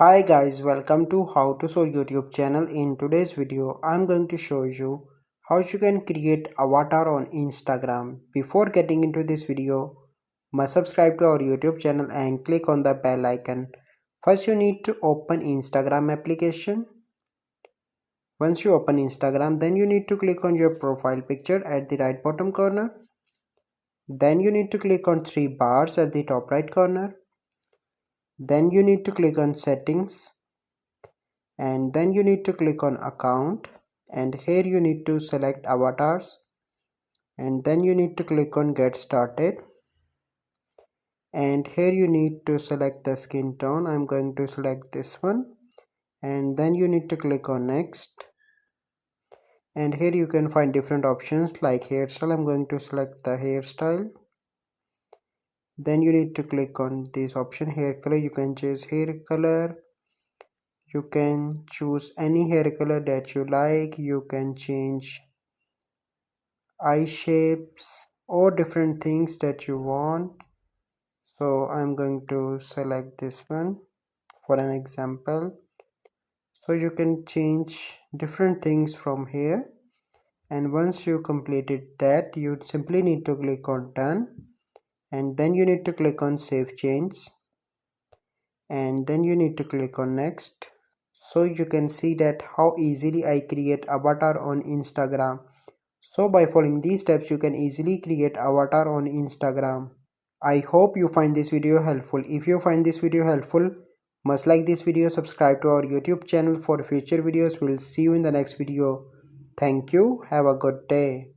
Hi guys, welcome to How to Sew YouTube channel. In today's video, I'm going to show you how you can create avatar on Instagram. Before getting into this video, must subscribe to our YouTube channel and click on the bell icon. First, you need to open Instagram application. Once you open Instagram, then you need to click on your profile picture at the right bottom corner. Then you need to click on three bars at the top right corner. Then you need to click on settings. And then you need to click on account, and here you need to select avatars, and then you need to click on get started, and here you need to select the skin tone. I'm going to select this one, and then you need to click on next, and here you can find different options like hairstyle. I'm going to select the hairstyle. Then you need to click on this option hair color. You can choose hair color. You can choose any hair color that you like. You can change eye shapes or different things that you want. So I'm going to select this one for an example. So you can change different things from here, and once you completed that, you simply need to click on done, and then you need to click on save change, and then you need to click on next. So you can see that how easily I create avatar on Instagram. So by following these steps, you can easily create avatar on Instagram. I hope you find this video helpful. If you find this video helpful, must like this video, subscribe to our YouTube channel for future videos. We'll see you in the next video. Thank you. Have a good day.